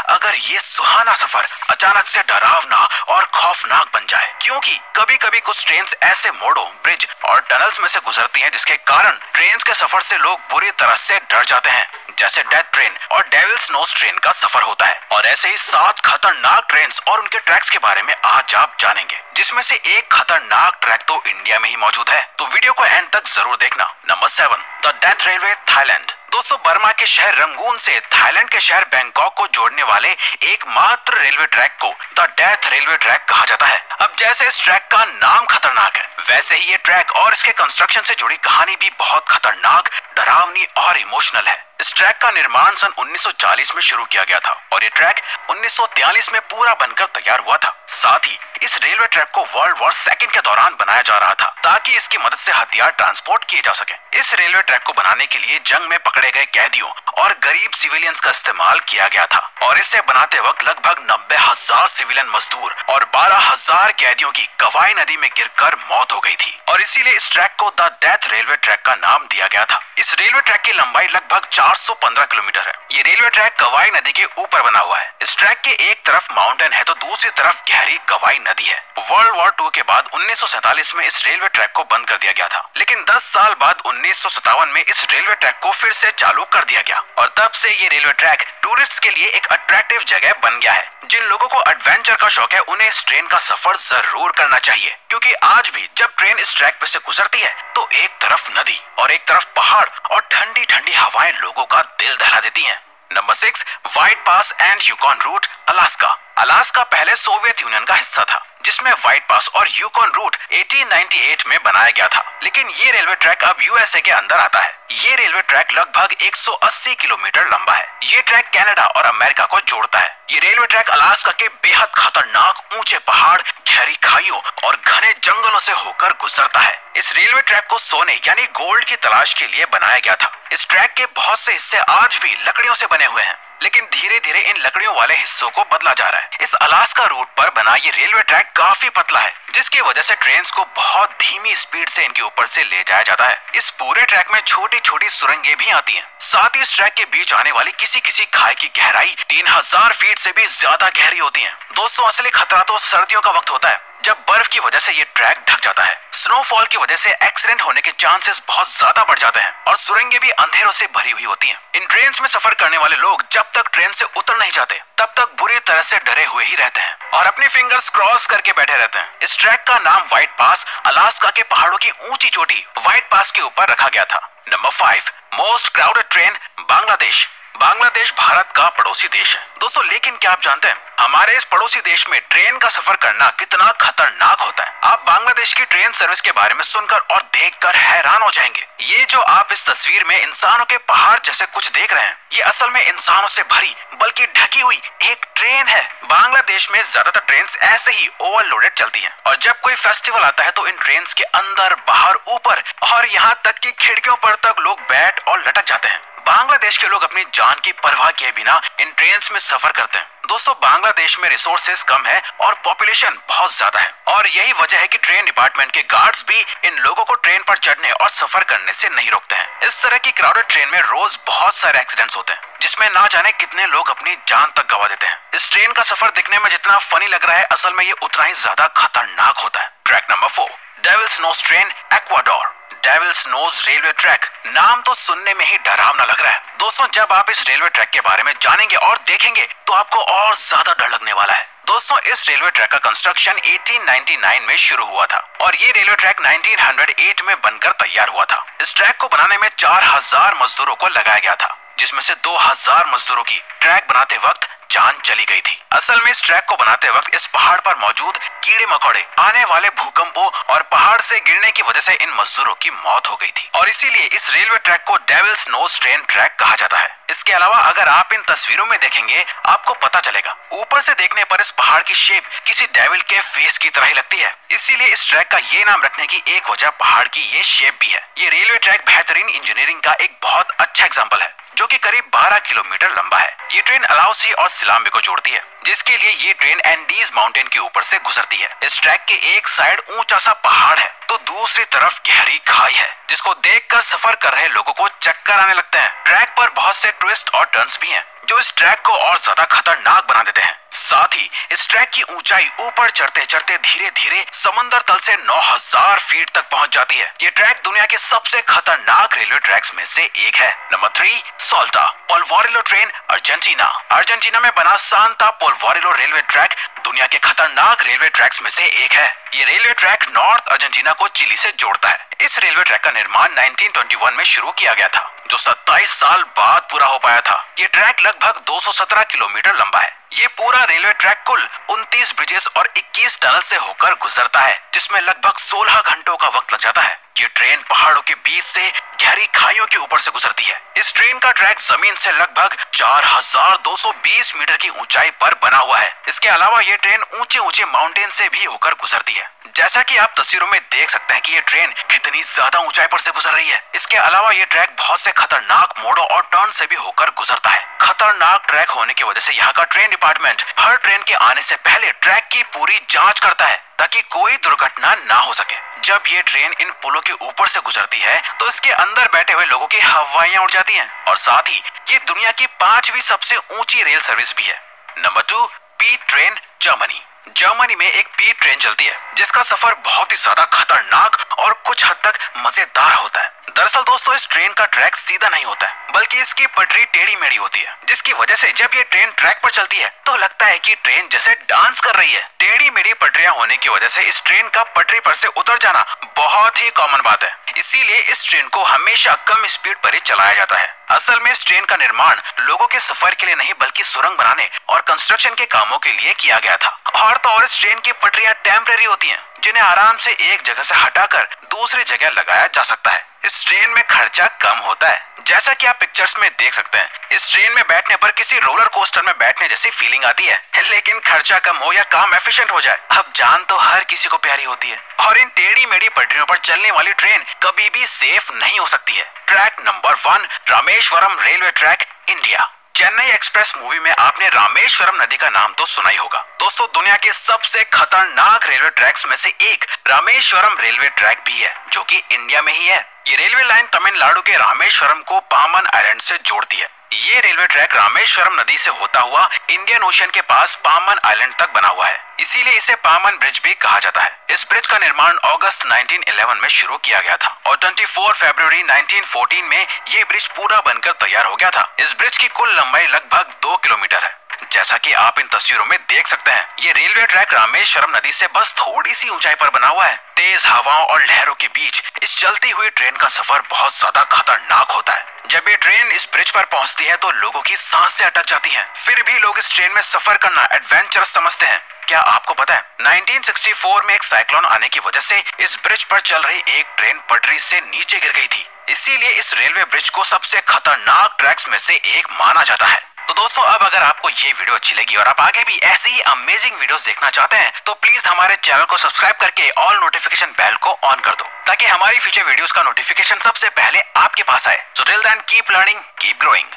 अगर ये सुहाना सफर अचानक से डरावना और खौफनाक बन जाए, क्योंकि कभी कभी कुछ ट्रेन ऐसे मोड़ों, ब्रिज और टनल्स में से गुजरती हैं जिसके कारण ट्रेन के सफर से लोग बुरी तरह से डर जाते हैं, जैसे डेथ ट्रेन और डेविल्स नोज ट्रेन का सफर होता है। और ऐसे ही 7 खतरनाक ट्रेन और उनके ट्रैक्स के बारे में आज आप जानेंगे, जिसमें से एक खतरनाक ट्रैक तो इंडिया में ही मौजूद है, तो वीडियो को एंड तक जरूर देखना। Number 7, the death railway, Thailand. दोस्तों, बर्मा के शहर रंगून से थाईलैंड के शहर बैंकॉक को जोड़ने वाले एकमात्र रेलवे ट्रैक को द डेथ रेलवे ट्रैक कहा जाता है। अब जैसे इस ट्रैक का नाम खतरनाक है, वैसे ही ये ट्रैक और इसके कंस्ट्रक्शन से जुड़ी कहानी भी बहुत खतरनाक, डरावनी और इमोशनल है। इस ट्रैक का निर्माण सन 1940 में शुरू किया गया था और ये ट्रैक 1943 में पूरा बनकर तैयार हुआ था। साथ ही इस रेलवे ट्रैक को वर्ल्ड वॉर सेकंड के दौरान बनाया जा रहा था ताकि इसकी मदद से हथियार ट्रांसपोर्ट किए जा सके। इस रेलवे ट्रैक को बनाने के लिए जंग में पकड़े गए कैदियों और गरीब सिविलियंस का इस्तेमाल किया गया था और इसे बनाते वक्त लगभग 90,000 सिविलियन मजदूर और 12,000 कैदियों की कवाई नदी में गिरकर मौत हो गई थी और इसीलिए इस ट्रैक को द डेथ रेलवे ट्रैक का नाम दिया गया था। इस रेलवे ट्रैक की लंबाई लगभग 415 किलोमीटर है। ये रेलवे ट्रैक कवाई नदी के ऊपर बना हुआ है। इस ट्रैक के एक तरफ माउंटेन है तो दूसरी तरफ गहरी कवाई नदी है। वर्ल्ड वॉर 2 के बाद 1947 में इस रेलवे ट्रैक को बंद कर दिया गया था, लेकिन 10 साल बाद 1957 में इस रेलवे ट्रैक को फिर से चालू कर दिया गया और तब से ये रेलवे ट्रैक टूरिस्ट के लिए एक अट्रैक्टिव जगह बन गया है। जिन लोगों को एडवेंचर का शौक है उन्हें इस ट्रेन का सफर जरूर करना चाहिए, क्योंकि आज भी जब ट्रेन इस ट्रैक पे से गुजरती है तो एक तरफ नदी और एक तरफ पहाड़ और ठंडी ठंडी हवाएं लोगों का दिल दहला देती हैं। Number 6, White Pass and Yukon Route, Alaska. Alaska पहले सोवियत यूनियन का हिस्सा था, जिसमें व्हाइट पास और यूकॉन रूट 1898 में बनाया गया था, लेकिन ये रेलवे ट्रैक अब यूएसए के अंदर आता है। ये रेलवे ट्रैक लगभग 180 किलोमीटर लंबा है। ये ट्रैक कनाडा और अमेरिका को जोड़ता है। ये रेलवे ट्रैक अलास्का के बेहद खतरनाक ऊंचे पहाड़, गहरी खाइयों और घने जंगलों से होकर गुजरता है। इस रेलवे ट्रैक को सोने यानी गोल्ड की तलाश के लिए बनाया गया था। इस ट्रैक के बहुत से हिस्से आज भी लकड़ियों से बने हुए हैं, लेकिन धीरे धीरे इन लकड़ियों वाले हिस्सों को बदला जा रहा है। इस अलास्का रूट पर बना ये रेलवे ट्रैक काफी पतला है, जिसकी वजह से ट्रेन को बहुत धीमी स्पीड से इनके ऊपर से ले जाया जाता है। इस पूरे ट्रैक में छोटी छोटी सुरंगें भी आती हैं। साथ ही इस ट्रैक के बीच आने वाली किसी किसी खाई की गहराई 3000 फीट से भी ज्यादा गहरी होती है। दोस्तों, असली खतरा तो सर्दियों का वक्त होता है, जब बर्फ की वजह से ये ट्रैक ढक जाता है। स्नोफॉल की वजह से एक्सीडेंट होने के चांसेस बहुत ज्यादा बढ़ जाते हैं और सुरंगें भी अंधेरों से भरी हुई होती हैं। इन ट्रेन में सफर करने वाले लोग जब तक ट्रेन से उतर नहीं जाते तब तक बुरी तरह से डरे हुए ही रहते हैं और अपनी फिंगर्स क्रॉस करके बैठे रहते हैं। इस ट्रैक का नाम व्हाइट पास, अलास्का के पहाड़ों की ऊंची चोटी व्हाइट पास के ऊपर रखा गया था। Number 5, most crowded train, Bangladesh. Bangladesh Bharat का पड़ोसी देश है दोस्तों, लेकिन क्या आप जानते हैं हमारे इस पड़ोसी देश में ट्रेन का सफर करना कितना खतरनाक होता है? आप बांग्लादेश की ट्रेन सर्विस के बारे में सुनकर और देखकर हैरान हो जाएंगे। ये जो आप इस तस्वीर में इंसानों के पहाड़ जैसे कुछ देख रहे हैं, ये असल में इंसानों से भरी बल्कि ढकी हुई एक ट्रेन है। बांग्लादेश में ज्यादातर ट्रेन ऐसे ही ओवरलोडेड चलती हैं और जब कोई फेस्टिवल आता है तो इन ट्रेन के अंदर, बाहर, ऊपर और यहाँ तक कि खिड़कियों पर तक लोग बैठ और लटक जाते हैं। बांग्लादेश के लोग अपनी जान की परवाह किए बिना इन ट्रेन में सफर करते हैं। दोस्तों, बांग्लादेश में रिसोर्सेज कम है और पॉपुलेशन बहुत ज्यादा है और यही वजह है कि ट्रेन डिपार्टमेंट के गार्ड्स भी इन लोगों को ट्रेन पर चढ़ने और सफर करने से नहीं रोकते हैं। इस तरह की क्राउडेड ट्रेन में रोज बहुत सारे एक्सीडेंट्स होते हैं, जिसमें ना जाने कितने लोग अपनी जान तक गंवा देते हैं। इस ट्रेन का सफर दिखने में जितना फनी लग रहा है, असल में ये उतना ही ज्यादा खतरनाक होता है। Track number 4, Devil's Nose train, Ecuador. Devil's Nose railway track, नाम तो सुनने में ही डरावना लग रहा है। दोस्तों, जब आप इस रेलवे ट्रैक के बारे में जानेंगे और देखेंगे तो आपको और ज्यादा डर लगने वाला है। दोस्तों, इस रेलवे ट्रैक का कंस्ट्रक्शन 1899 में शुरू हुआ था और ये रेलवे ट्रैक 1908 में बनकर तैयार हुआ था। इस ट्रैक को बनाने में 4000 मजदूरों को लगाया गया था, जिसमें से 2000 मजदूरों की ट्रैक बनाते वक्त जान चली गई थी। असल में इस ट्रैक को बनाते वक्त इस पहाड़ पर मौजूद कीड़े मकोड़े, आने वाले भूकंपों और पहाड़ से गिरने की वजह से इन मजदूरों की मौत हो गई थी और इसीलिए इस रेलवे ट्रैक को डेविल्स नोज ट्रेन ट्रैक कहा जाता है। इसके अलावा अगर आप इन तस्वीरों में देखेंगे आपको पता चलेगा, ऊपर से देखने पर इस पहाड़ की शेप किसी डेविल के फेस की तरह ही लगती है। इसीलिए इस ट्रैक का ये नाम रखने की एक वजह पहाड़ की ये शेप भी है। ये रेलवे ट्रैक बेहतरीन इंजीनियरिंग का एक बहुत अच्छा एग्जाम्पल है, जो कि करीब 12 किलोमीटर लंबा है। ये ट्रेन अलाउसी और सिलाम्बे को जोड़ती है, जिसके लिए ये ट्रेन एंडीज माउंटेन के ऊपर से गुजरती है। इस ट्रैक के एक साइड ऊंचा सा पहाड़ है तो दूसरी तरफ गहरी खाई है, जिसको देखकर सफर कर रहे लोगों को चक्कर आने लगते हैं। ट्रैक पर बहुत से ट्विस्ट और टर्न्स भी हैं जो इस ट्रैक को और ज्यादा खतरनाक बना देते हैं। साथ ही इस ट्रैक की ऊंचाई ऊपर चढ़ते चढ़ते धीरे धीरे समंदर तल से 9000 फीट तक पहुंच जाती है। ये ट्रैक दुनिया के सबसे खतरनाक रेलवे ट्रैक्स में से एक है। Number 3, Salta Polvorilla train, Argentina. Argentina में बना सांता पोल्वोरिलो रेलवे ट्रैक दुनिया के खतरनाक रेलवे ट्रैक्स में से एक है। ये रेलवे ट्रैक नॉर्थ अर्जेंटीना को चिली से जोड़ता है। इस रेलवे ट्रैक का निर्माण 1921 में शुरू किया गया था, जो 27 साल बाद पूरा हो पाया था। ये ट्रैक लगभग 217 किलोमीटर लंबा है। ये पूरा रेलवे ट्रैक कुल 29 ब्रिजेस और 21 टनल से होकर गुजरता है, जिसमें लगभग 16 घंटों का वक्त लग जाता है। ये ट्रेन पहाड़ों के बीच से गहरी खाइयों के ऊपर से गुजरती है। इस ट्रेन का ट्रैक जमीन से लगभग 4220 मीटर की ऊंचाई पर बना हुआ है। इसके अलावा ये ट्रेन ऊंचे ऊंचे माउंटेन से भी होकर गुजरती है। जैसा कि आप तस्वीरों में देख सकते हैं कि ये ट्रेन कितनी ज्यादा ऊंचाई पर से गुजर रही है। इसके अलावा ये ट्रैक बहुत से खतरनाक मोड़ों और टर्न से भी होकर गुजरता है। खतरनाक ट्रैक होने की वजह से यहाँ का ट्रेन डिपार्टमेंट हर ट्रेन के आने से पहले ट्रैक की पूरी जांच करता है ताकि कोई दुर्घटना ना हो सके। जब ये ट्रेन इन पुलों के ऊपर से गुजरती है तो इसके अंदर बैठे हुए लोगों की हवाइयां उड़ जाती हैं और साथ ही ये दुनिया की 5वीं सबसे ऊंची रेल सर्विस भी है। नंबर 2, पीट ट्रेन, जर्मनी। जर्मनी में एक पीट ट्रेन चलती है जिसका सफर बहुत ही ज्यादा खतरनाक और कुछ हद तक मजेदार होता है। दरअसल दोस्तों, इस ट्रेन का ट्रैक सीधा नहीं होता है, बल्कि इसकी पटरी टेढ़ी मेढ़ी होती है, जिसकी वजह से जब ये ट्रेन ट्रैक पर चलती है तो लगता है कि ट्रेन जैसे डांस कर रही है। टेढ़ी मेढ़ी पटरियां होने की वजह से इस ट्रेन का पटरी पर से उतर जाना बहुत ही कॉमन बात है। इसीलिए इस ट्रेन को हमेशा कम स्पीड पर ही चलाया जाता है। असल में इस ट्रेन का निर्माण लोगों के सफर के लिए नहीं बल्कि सुरंग बनाने और कंस्ट्रक्शन के कामों के लिए किया गया था। और तो और इस ट्रेन की पटरियां टेम्परेरी होती हैं, जिन्हें आराम से एक जगह से हटाकर दूसरी जगह लगाया जा सकता है। इस ट्रेन में खर्चा कम होता है, जैसा कि आप पिक्चर्स में देख सकते हैं। इस ट्रेन में बैठने पर किसी रोलर कोस्टर में बैठने जैसी फीलिंग आती है, लेकिन खर्चा कम हो या काम एफिशिएंट हो जाए, अब जान तो हर किसी को प्यारी होती है। और इन टेढ़ी मेढ़ी पटरियों पर चलने वाली ट्रेन कभी भी सेफ नहीं हो सकती है। Track number 1, Rameswaram railway track, India. Chennai express movie में आपने रामेश्वरम नदी का नाम तो सुना ही होगा। दोस्तों, दुनिया के सबसे खतरनाक रेलवे ट्रैक्स में से एक रामेश्वरम रेलवे ट्रैक भी है, जो कि इंडिया में ही है। ये रेलवे लाइन तमिलनाडु के रामेश्वरम को पामन आइलैंड से जोड़ती है। ये रेलवे ट्रैक रामेश्वरम नदी से होता हुआ इंडियन ओशन के पास पामन आइलैंड तक बना हुआ है, इसीलिए इसे पामन ब्रिज भी कहा जाता है। इस ब्रिज का निर्माण अगस्त 1911 में शुरू किया गया था और 24 फरवरी 1914 में ये ब्रिज पूरा बनकर तैयार हो गया था। इस ब्रिज की कुल लंबाई लगभग 2 किलोमीटर है। जैसा कि आप इन तस्वीरों में देख सकते हैं, ये रेलवे ट्रैक रामेश्वरम नदी से बस थोड़ी सी ऊंचाई पर बना हुआ है। तेज हवाओं और लहरों के बीच इस चलती हुई ट्रेन का सफर बहुत ज्यादा खतरनाक होता है। जब ये ट्रेन इस ब्रिज पर पहुंचती है तो लोगों की सांसें अटक जाती हैं। फिर भी लोग इस ट्रेन में सफर करना एडवेंचरस समझते हैं। क्या आपको पता है 1964 में एक साइक्लोन आने की वजह से इस ब्रिज पर चल रही एक ट्रेन पटरी से नीचे गिर गई थी। इसीलिए इस रेलवे ब्रिज को सबसे खतरनाक ट्रैक्स में से एक माना जाता है। तो दोस्तों, अब अगर आपको ये वीडियो अच्छी लगी और आप आगे भी ऐसी ही अमेजिंग वीडियोस देखना चाहते हैं तो प्लीज हमारे चैनल को सब्सक्राइब करके ऑल नोटिफिकेशन बेल को ऑन कर दो, ताकि हमारी फ्यूचर वीडियोस का नोटिफिकेशन सबसे पहले आपके पास आए। So till then keep learning, keep growing.